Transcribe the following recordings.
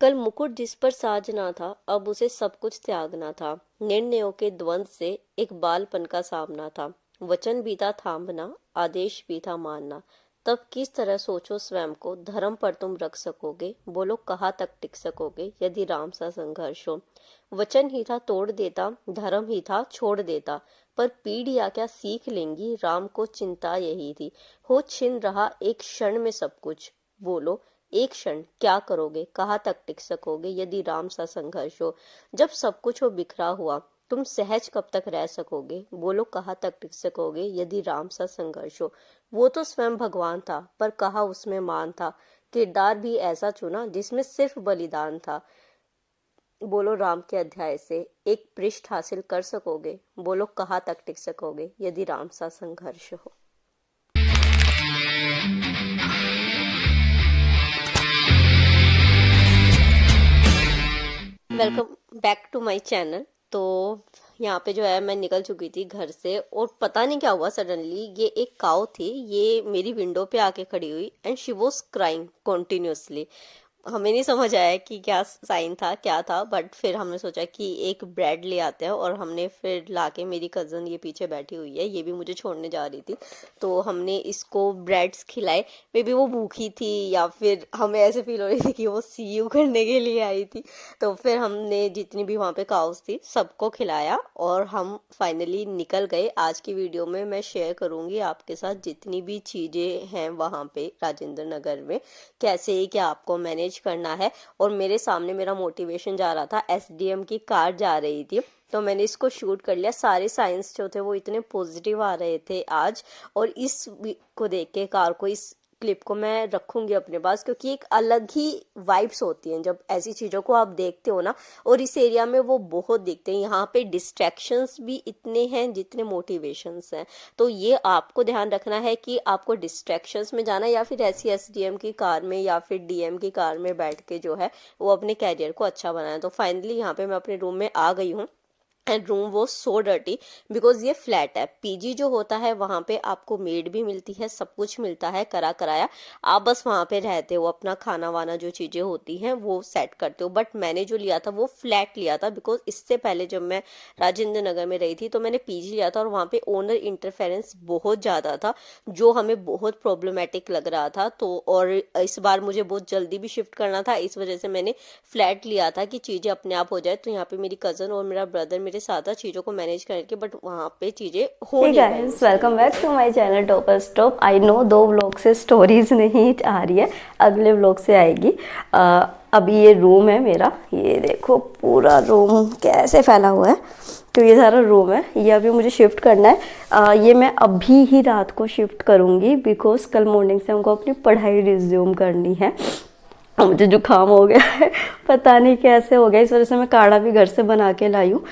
कल मुकुट जिस पर साजना था, अब उसे सब कुछ त्यागना था। निर्णयों के द्वंद से एक बालपन का सामना था। वचन भी था थामना, आदेश भी था मानना। तब किस तरह सोचो स्वयं को, धर्म पर तुम रख सकोगे? बोलो कहाँ तक टिक सकोगे यदि राम सा संघर्ष हो? वचन ही था तोड़ देता, धर्म ही था छोड़ देता। पर पीढ़ियां क्या सीख लेंगी, राम को चिंता यही थी। हो छिन रहा एक क्षण में सब कुछ। बोलो एक क्षण क्या करोगे, कहाँ तक टिक सकोगे यदि राम सा संघर्ष हो? जब सब कुछ हो बिखरा हुआ, तुम सहज कब तक रह सकोगे? बोलो कहाँ तक टिक सकोगे यदि राम सा संघर्ष हो? वो तो स्वयं भगवान था, पर कहाँ उसमें मान था। किरदार भी ऐसा चुना जिसमें सिर्फ बलिदान था। बोलो राम के अध्याय से एक पृष्ठ हासिल कर सकोगे? बोलो कहाँ तक टिक सकोगे यदि राम सा संघर्ष हो? Welcome back to my channel. तो यहाँ पे जो है मैं निकल चुकी थी घर से और पता नहीं क्या हुआ, सडनली ये एक काऊ थी, ये मेरी विंडो पे आके खड़ी हुई and she was crying continuously. हमें नहीं समझ आया कि क्या साइन था क्या था, बट फिर हमने सोचा कि एक ब्रेड ले आते हैं और हमने फिर लाके, मेरी कज़न ये पीछे बैठी हुई है, ये भी मुझे छोड़ने जा रही थी, तो हमने इसको ब्रेड्स खिलाए। मे बी वो भूखी थी या फिर हमें ऐसे फील हो रही थी कि वो सी यू करने के लिए आई थी। तो फिर हमने जितनी भी वहाँ पे काउस थी सबको खिलाया और हम फाइनली निकल गए। आज की वीडियो में मैं शेयर करूँगी आपके साथ जितनी भी चीज़ें हैं वहाँ पे राजेंद्र नगर में, कैसे क्या आपको मैनेज करना है। और मेरे सामने मेरा मोटिवेशन जा रहा था, एसडीएम की कार जा रही थी, तो मैंने इसको शूट कर लिया। सारे साइंस जो थे वो इतने पॉजिटिव आ रहे थे आज, और इस को देख के, कार को, इस क्लिप को मैं रखूंगी अपने पास, क्योंकि एक अलग ही वाइब्स होती हैं जब ऐसी चीज़ों को आप देखते हो ना। और इस एरिया में वो बहुत दिखते हैं। यहाँ पे डिस्ट्रैक्शंस भी इतने हैं जितने मोटिवेशंस हैं। तो ये आपको ध्यान रखना है कि आपको डिस्ट्रैक्शंस में जाना या फिर ऐसी एसडीएम की कार में या फिर डीएम की कार में बैठ के जो है वो अपने कैरियर को अच्छा बनाना। तो फाइनली यहाँ पे मैं अपने रूम में आ गई हूँ एंड रूम वो सो डर्टी, बिकॉज ये फ्लैट है। पीजी जो होता है वहाँ पे आपको मेड भी मिलती है, सब कुछ मिलता है करा कराया, आप बस वहाँ पे रहते हो, अपना खाना वाना जो चीज़ें होती हैं वो सेट करते हो। बट मैंने जो लिया था वो फ्लैट लिया था, बिकॉज इससे पहले जब मैं राजेंद्र नगर में रही थी तो मैंने पीजी लिया था और वहाँ पे ओनर इंटरफेरेंस बहुत ज़्यादा था, जो हमें बहुत प्रॉब्लमेटिक लग रहा था। तो और इस बार मुझे बहुत जल्दी भी शिफ्ट करना था, इस वजह से मैंने फ्लैट लिया था कि चीज़ें अपने आप हो जाए। तो यहाँ पे मेरी कज़न और मेरा ब्रदर मेरे साथ था चीज़ों को मैनेज करके, बट वहाँ पे चीज़ें हो हे नहीं पाई गाइस, उस वेलकम तरीके बैक से। To my channel topper stop. I know 2 vlog से स्टोरीज नहीं आ रही है, अगले व्लॉग से आएगी। अभी ये रूम है मेरा, ये देखो पूरा रूम कैसे फैला हुआ है। तो ये सारा रूम है, ये अभी मुझे शिफ्ट करना है। ये मैं अभी ही रात को शिफ्ट करूँगी, बिकॉज कल मॉर्निंग से हमको अपनी पढ़ाई रिज्यूम करनी है। मुझे जुकाम हो गया है, पता नहीं कैसे हो गया, इस वजह से मैं काढ़ा भी घर से बना के लाई हूँ,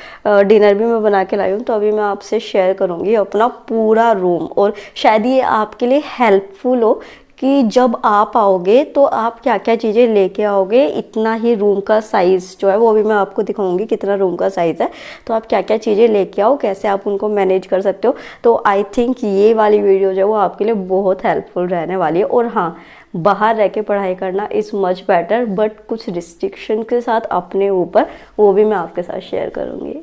डिनर भी मैं बना के लाई हूँ। तो अभी मैं आपसे शेयर करूँगी अपना पूरा रूम, और शायद ये आपके लिए हेल्पफुल हो कि जब आप आओगे तो आप क्या क्या चीज़ें लेके आओगे। इतना ही रूम का साइज़ जो है वो भी मैं आपको दिखाऊंगी कितना रूम का साइज़ है, तो आप क्या क्या चीज़ें लेके आओ, कैसे आप उनको मैनेज कर सकते हो। तो आई थिंक ये वाली वीडियो जो है वो आपके लिए बहुत हेल्पफुल रहने वाली है। और हाँ, बाहर रह के पढ़ाई करना इज़ मच बेटर, बट कुछ रिस्ट्रिक्शन के साथ अपने ऊपर, वो भी मैं आपके साथ शेयर करूँगी।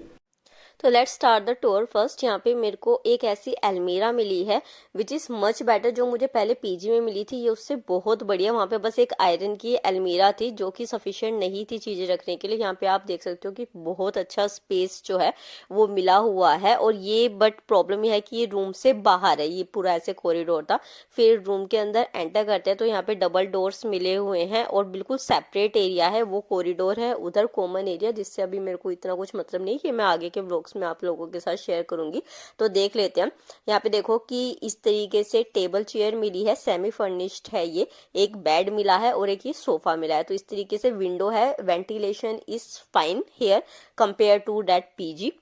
तो let's start the tour first. यहाँ पे मेरे को एक ऐसी अलमीरा मिली है विच इज़ मच बेटर। जो मुझे पहले पीजी में मिली थी ये उससे बहुत बढ़िया। वहाँ पे बस एक आयरन की अलमीरा थी जो कि सफिशिएंट नहीं थी चीज़ें रखने के लिए। यहाँ पे आप देख सकते हो कि बहुत अच्छा स्पेस जो है वो मिला हुआ है। और ये बट प्रॉब्लम ये है कि ये रूम से बाहर है, ये पूरा ऐसे कॉरिडोर था। फिर रूम के अंदर एंटर करते हैं तो यहाँ पे डबल डोर्स मिले हुए हैं और बिल्कुल सेपरेट एरिया है, वो कॉरिडोर है, उधर कॉमन एरिया, जिससे अभी मेरे को इतना कुछ मतलब नहीं कि मैं आगे के ब्लॉग्स में आप लोगों के साथ शेयर करूंगी। तो देख लेते हैं। यहाँ पे देखो कि इस तरीके से टेबल चेयर मिली है, सेमी फर्निश्ड है ये। एक बेड मिला है और एक ये सोफा मिला है। तो इस तरीके से विंडो है, ventilation is fine here compare to that PG.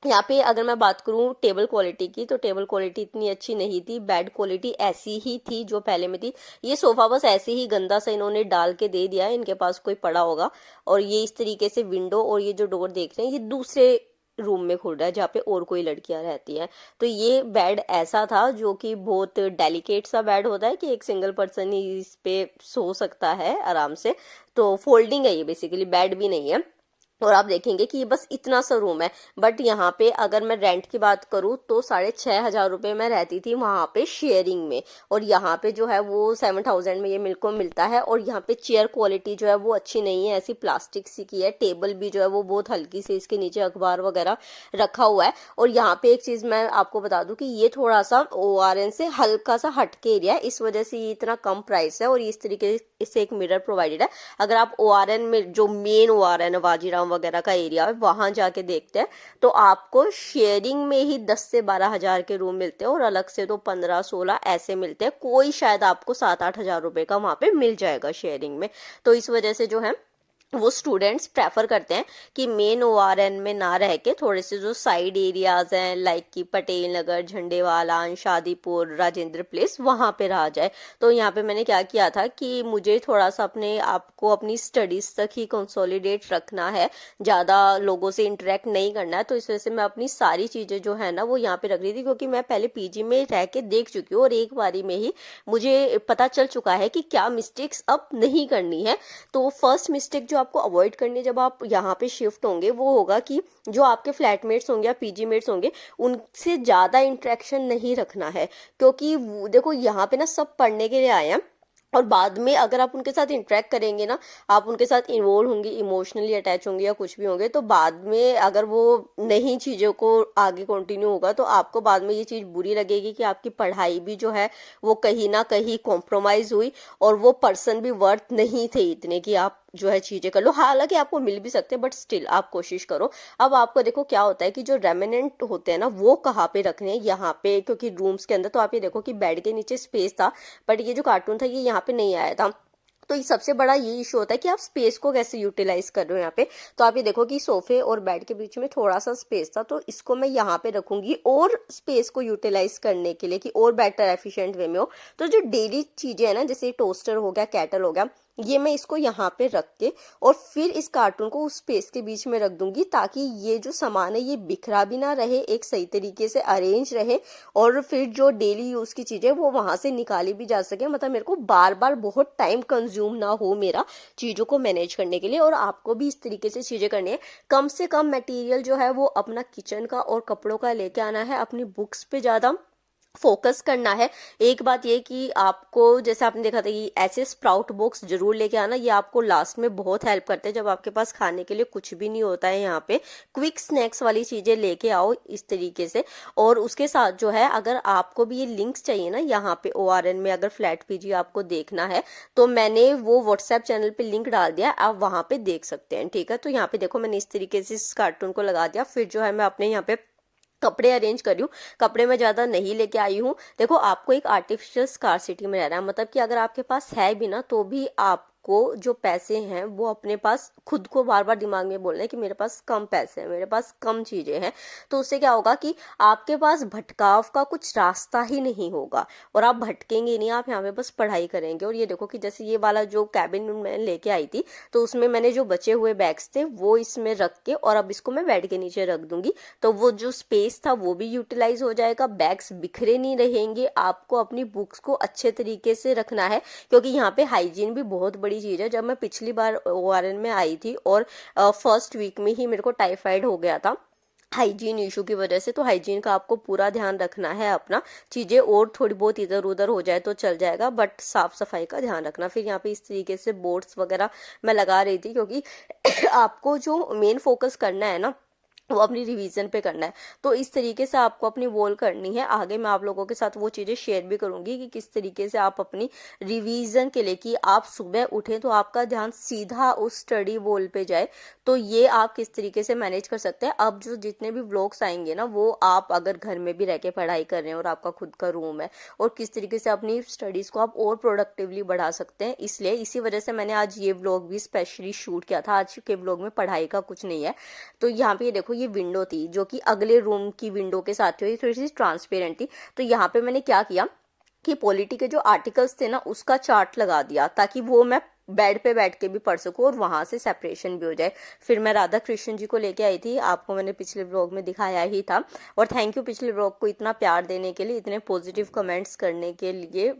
यहाँ पे अगर मैं बात करूँ टेबल क्वालिटी की, तो टेबल क्वालिटी इतनी अच्छी नहीं थी, बेड क्वालिटी ऐसी ही थी जो पहले में थी। ये सोफा बस ऐसे ही गंदा सा इन्होंने डाल के दे दिया है, इनके पास कोई पड़ा होगा। और ये इस तरीके से विंडो और ये जो डोर देख रहे हैं ये दूसरे रूम में खुल रहा है जहाँ पे और कोई लड़कियां रहती हैं। तो ये बेड ऐसा था जो कि बहुत डेलिकेट सा बेड होता है कि एक सिंगल पर्सन ही इस पे सो सकता है आराम से। तो फोल्डिंग है ये, बेसिकली बेड भी नहीं है। और आप देखेंगे कि ये बस इतना सा रूम है। बट यहाँ पे अगर मैं रेंट की बात करूँ तो 6,500 मैं रहती थी वहां पे शेयरिंग में। और यहाँ पे जो है वो 7,000 में ये मेरे को मिलता है। और यहाँ पे चेयर क्वालिटी जो है वो अच्छी नहीं है, ऐसी प्लास्टिक सी की है। टेबल भी जो है वो बहुत हल्की सी, इसके नीचे अखबार वगैरह रखा हुआ है। और यहाँ पे एक चीज मैं आपको बता दूं कि ये थोड़ा सा ORN से हल्का सा हटके एरिया है, इस वजह से ये इतना कम प्राइस है। और इस तरीके से एक मिरर प्रोवाइडेड है। अगर आप ORN में जो मेन ORN है वाजीराम वगैरह का एरिया है वहां जाके देखते हैं तो आपको शेयरिंग में ही 10 से 12 हजार के रूम मिलते हैं और अलग से तो 15-16 ऐसे मिलते हैं। कोई शायद आपको 7-8 हजार रुपए का वहां पे मिल जाएगा शेयरिंग में। तो इस वजह से जो है वो स्टूडेंट्स प्रेफर करते हैं कि मेन ORN में ना रह के थोड़े से जो साइड एरियाज हैं लाइक कि पटेल नगर, झंडेवाला, शादीपुर, राजेंद्र प्लेस, वहां पे रहा जाए। तो यहाँ पे मैंने क्या किया था कि मुझे थोड़ा सा अपने आप को अपनी स्टडीज तक ही कंसोलिडेट रखना है, ज्यादा लोगों से इंटरेक्ट नहीं करना है। तो इस वजह से मैं अपनी सारी चीजें जो है ना वो यहाँ पे रख रही थी, क्योंकि मैं पहले PG में रह के देख चुकी हूँ और एक बारी में ही मुझे पता चल चुका है कि क्या मिस्टेक्स अब नहीं करनी है। तो फर्स्ट मिस्टेक जो आपको अवॉइड करनी है जब आप यहाँ पे शिफ्ट होंगे वो होगा कि जो आपके फ्लैटमेट्स होंगे या PG मेट्स होंगे उनसे ज्यादा इंटरेक्शन नहीं रखना है। क्योंकि देखो यहाँ पे ना सब पढ़ने के लिए आए हैं और बाद में अगर आप उनके साथ इंटरेक्ट करेंगे ना, आप उनके साथ इन्वॉल्व होंगे, इमोशनली अटैच होंगे या कुछ भी होंगे, तो बाद में अगर वो नई चीजों को आगे कंटिन्यू होगा तो आपको बाद में ये चीज बुरी लगेगी कि आपकी पढ़ाई भी जो है वो कहीं ना कहीं कॉम्प्रोमाइज हुई और वो पर्सन भी वर्थ नहीं थे इतने कि आप जो है चीजें कर लो। हालांकि आपको मिल भी सकते हैं बट स्टिल आप कोशिश करो। अब आपको देखो क्या होता है कि जो रेमिनेंट होते हैं ना वो कहाँ पे रखने हैं, यहाँ पे, क्योंकि रूम्स के अंदर तो आप ये देखो कि बेड के नीचे स्पेस था बट ये जो कार्टून था ये यहाँ पे नहीं आया था। तो ये सबसे बड़ा ये इशू होता है कि आप स्पेस को कैसे यूटिलाइज कर रहे हो यहाँ पे। तो आप ये देखो कि सोफे और बेड के बीच में थोड़ा सा स्पेस था, तो इसको मैं यहाँ पे रखूंगी और स्पेस को यूटिलाइज करने के लिए कि और बेटर एफिशिएंट वे में हो। तो जो डेली चीजें है ना, जैसे टोस्टर हो गया, केटल हो गया, ये मैं इसको यहाँ पे रख के और फिर इस कार्टून को उस स्पेस के बीच में रख दूंगी ताकि ये जो सामान है ये बिखरा भी ना रहे, एक सही तरीके से अरेंज रहे और फिर जो डेली यूज की चीजें वो वहां से निकाली भी जा सके। मतलब मेरे को बार बार बहुत टाइम कंज्यूम ना हो मेरा चीजों को मैनेज करने के लिए। और आपको भी इस तरीके से चीजें करनी है। कम से कम मटेरियल जो है वो अपना किचन का और कपड़ों का लेके आना है, अपनी बुक्स पे ज्यादा फोकस करना है। एक बात ये कि आपको, जैसे आपने देखा था कि ऐसे स्प्राउट बॉक्स जरूर लेके आना, ये आपको लास्ट में बहुत हेल्प करते हैं जब आपके पास खाने के लिए कुछ भी नहीं होता है। यहाँ पे क्विक स्नैक्स वाली चीजें लेके आओ इस तरीके से। और उसके साथ जो है अगर आपको भी ये लिंक्स चाहिए ना यहाँ पे ORN में, अगर फ्लैट PG आपको देखना है तो मैंने वो व्हाट्सएप चैनल पे लिंक डाल दिया, आप वहां पे देख सकते हैं। ठीक है, तो यहाँ पे देखो मैंने इस तरीके से इस कार्टून को लगा दिया। फिर जो है मैं अपने यहाँ पे कपड़े अरेंज कर रही हूँ। कपड़े मैं ज्यादा नहीं लेके आई हूँ। देखो आपको एक आर्टिफिशियल स्कार्सिटी में रहना है, मतलब कि अगर आपके पास है भी ना तो भी आपको जो पैसे हैं वो अपने पास खुद को बार बार दिमाग में बोलना है कि मेरे पास कम पैसे हैं, मेरे पास कम चीजें हैं। तो उससे क्या होगा कि आपके पास भटकाव का कुछ रास्ता ही नहीं होगा और आप भटकेंगे नहीं, आप यहाँ पे बस पढ़ाई करेंगे। और ये देखो कि जैसे ये वाला जो कैबिन मैं लेके आई थी तो उसमें मैंने जो बचे हुए बैग्स थे वो इसमें रख के और अब इसको मैं बेड के नीचे रख दूंगी। तो वो जो स्पेस था वो भी यूटिलाइज हो जाएगा, बैग्स बिखरे नहीं रहेंगे। आपको अपनी बुक्स को अच्छे तरीके से रखना है क्योंकि यहाँ पे हाइजीन भी बहुत बड़ी चीज है। जब मैं पिछली बार ORN में आई थी और फर्स्ट वीक में ही मेरे को टाइफाइड हो गया था हाइजीन इशू की वजह से। तो हाइजीन का आपको पूरा ध्यान रखना है अपना। चीजें और थोड़ी बहुत इधर उधर हो जाए तो चल जाएगा बट साफ सफाई का ध्यान रखना। फिर यहाँ पे इस तरीके से बोर्ड्स वगैरह मैं लगा रही थी क्योंकि आपको जो मेन फोकस करना है ना वो अपनी रिवीजन पे करना है। तो इस तरीके से आपको अपनी वॉल करनी है। आगे मैं आप लोगों के साथ वो चीजें शेयर भी करूंगी कि किस तरीके से आप अपनी रिवीजन के लिए, कि आप सुबह उठे तो आपका ध्यान सीधा उस स्टडी वॉल पे जाए, तो ये आप किस तरीके से मैनेज कर सकते हैं। अब जो जितने भी व्लॉग्स आएंगे ना वो आप अगर घर में भी रह के पढ़ाई कर रहे हैं और आपका खुद का रूम है, और किस तरीके से अपनी स्टडीज को आप और प्रोडक्टिवली बढ़ा सकते हैं। इसलिए इसी वजह से मैंने आज ये व्लॉग भी स्पेशली शूट किया था। आज के व्लॉग में पढ़ाई का कुछ नहीं है। तो यहाँ पे देखो ये विंडो थी जो कि अगले रूम की विंडो के साथ थी, थोड़ी सी ट्रांसपेरेंट थी। तो यहाँ पे मैंने क्या किया कि पॉलिटी के जो आर्टिकल्स थे ना उसका चार्ट लगा दिया ताकि वो मैं बेड पे बैठ के भी पढ़ सकूं और वहां से सेपरेशन भी हो जाए। फिर मैं राधा कृष्ण जी को लेके आई थी, आपको मैंने पिछले ब्लॉग में दिखाया ही था। और थैंक यू पिछले ब्लॉग को इतना प्यार देने के लिए, इतने पॉजिटिव कमेंट्स करने के लिए।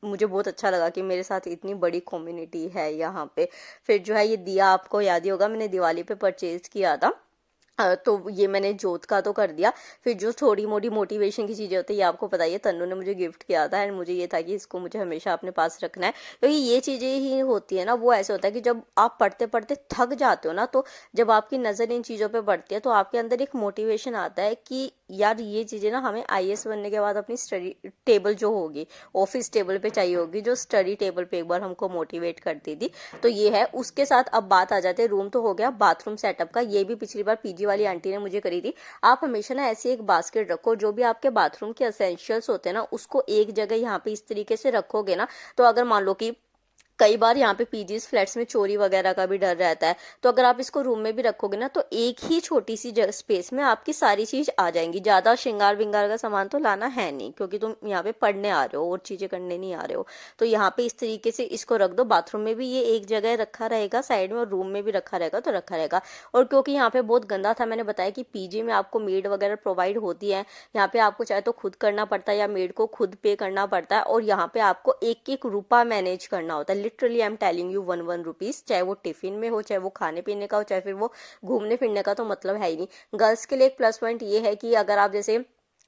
मुझे बहुत अच्छा लगा कि मेरे साथ इतनी बड़ी कम्युनिटी है यहाँ पे। फिर जो है ये दिया, आपको याद ही होगा मैंने दिवाली पे परचेज किया था। तो ये मैंने जोत का तो कर दिया। फिर जो थोड़ी मोटी मोटिवेशन की चीजें होती है, ये आपको पता ही है, तन्नू ने मुझे गिफ्ट किया था एंड मुझे ये था कि इसको मुझे हमेशा अपने पास रखना है। क्योंकि ये चीजें ही होती है ना, वो ऐसे होता है कि जब आप पढ़ते पढ़ते थक जाते हो ना, तो जब आपकी नजर इन चीजों पे पड़ती है तो आपके अंदर एक मोटिवेशन आता है कि यार ये चीजें ना हमें आईएएस बनने के बाद अपनी स्टडी टेबल जो होगी, ऑफिस टेबल पे चाहिए होगी, जो स्टडी टेबल पे एक बार हमको मोटिवेट करती थी। तो ये है। उसके साथ अब बात आ जाते हैं, रूम तो हो गया, बाथरूम सेटअप का। ये भी पिछली बार पीजी वाली आंटी ने मुझे करी थी। आप हमेशा ना ऐसी एक बास्केट रखो, जो भी आपके बाथरूम के एसेंशियल्स होते हैं ना, उसको एक जगह यहाँ पे इस तरीके से रखोगे ना, तो अगर मान लो कि कई बार यहाँ पे पीजीज फ्लैट्स में चोरी वगैरह का भी डर रहता है, तो अगर आप इसको रूम में भी रखोगे ना, तो एक ही छोटी सी स्पेस में आपकी सारी चीज आ जाएंगी। ज्यादा श्रृंगार विंगार का सामान तो लाना है नहीं, क्योंकि तुम यहाँ पे पढ़ने आ रहे हो और चीजें करने नहीं आ रहे हो। तो यहाँ पे इस तरीके से इसको रख दो। बाथरूम में भी ये एक जगह रखा रहेगा साइड में, और रूम में भी रखा रहेगा तो रखा रहेगा। और क्योंकि यहाँ पे बहुत गंदा था, मैंने बताया कि पीजी में आपको मेड वगैरह प्रोवाइड होती है, यहाँ पे आपको चाहे तो खुद करना पड़ता है या मेड को खुद पे करना पड़ता है। और यहाँ पे आपको एक एक रुपया मैनेज करना होता है। Literally I am telling you, 1 rupees, चाहे वो टिफिन में हो, चाहे वो खाने पीने का हो, चाहे फिर वो घूमने फिरने का, तो मतलब है ही नहीं। गर्ल्स के लिए एक प्लस पॉइंट ये है कि अगर आप जैसे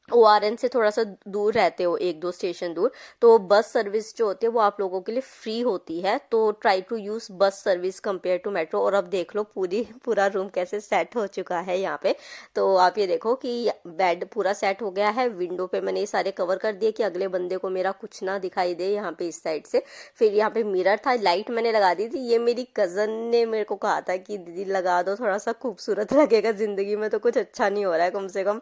ओआरएन से थोड़ा सा दूर रहते हो, 1-2 स्टेशन दूर, तो बस सर्विस जो होती है वो आप लोगों के लिए फ्री होती है। तो try to use bus service compare to metro. और अब देख लो पूरा रूम कैसे सेट हो चुका है यहाँ पे। तो आप ये देखो कि बेड पूरा सेट हो गया है। विंडो पे मैंने ये सारे कवर कर दिए कि अगले बंदे को मेरा कुछ ना दिखाई दे यहाँ पे इस साइड से। फिर यहाँ पे मिरर था, लाइट मैंने लगा दी थी। ये मेरी कजन ने मेरे को कहा था कि दीदी लगा दो, थोड़ा सा खूबसूरत लगेगा, जिंदगी में तो कुछ अच्छा नहीं हो रहा है, कम से कम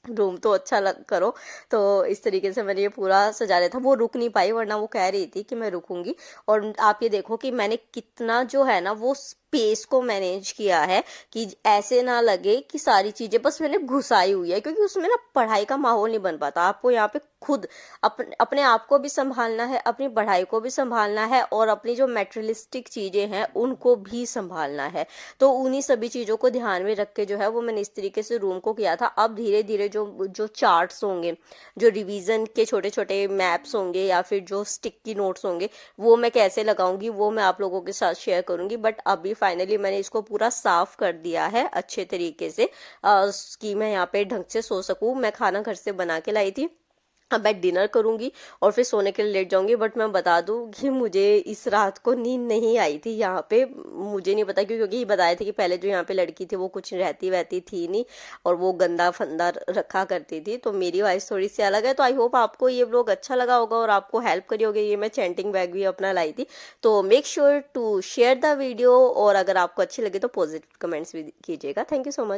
रूम तो अच्छा लग करो। तो इस तरीके से मैंने ये पूरा सजा लिया था। वो रुक नहीं पाई, वरना वो कह रही थी कि मैं रुकूंगी। और आप ये देखो कि मैंने कितना जो है ना वो स्पेस को मैनेज किया है, कि ऐसे ना लगे कि सारी चीजें बस मैंने घुसाई हुई है, क्योंकि उसमें ना पढ़ाई का माहौल नहीं बन पाता। आपको यहाँ पे खुद अपने आप को भी संभालना है, अपनी पढ़ाई को भी संभालना है, और अपनी जो मेटेरियलिस्टिक चीजें हैं उनको भी संभालना है। तो उन्हीं सभी चीजों को ध्यान में रख के जो है वो मैंने इस तरीके से रूम को किया था। अब धीरे धीरे जो जो चार्ट्स होंगे, जो रिवीजन के छोटे छोटे मैप्स होंगे, या फिर जो स्टिकी नोट्स होंगे, वो मैं कैसे लगाऊंगी वो मैं आप लोगों के साथ शेयर करूंगी। बट अभी फाइनली मैंने इसको पूरा साफ कर दिया है अच्छे तरीके से, कि मैं यहाँ पे ढंग से सो सकूं। मैं खाना घर से बना के लाई थी, अब मैं डिनर करूंगी और फिर सोने के लिए लेट जाऊंगी। बट मैं बता दूं कि मुझे इस रात को नींद नहीं आई थी यहाँ पे। मुझे नहीं पता क्यों, क्योंकि बताया था कि पहले जो यहाँ पे लड़की थी वो कुछ रहती वहती थी नहीं, और वो गंदा फंदा रखा करती थी। तो मेरी वॉइस थोड़ी सी अलग है। तो आई होप आपको ये व्लॉग अच्छा लगा होगा और आपको हेल्प करी होगी। ये मैं चैंटिंग बैग भी अपना लाई थी। तो make sure to share the video, और अगर आपको अच्छी लगे तो पॉजिटिव कमेंट्स भी कीजिएगा। Thank you so much.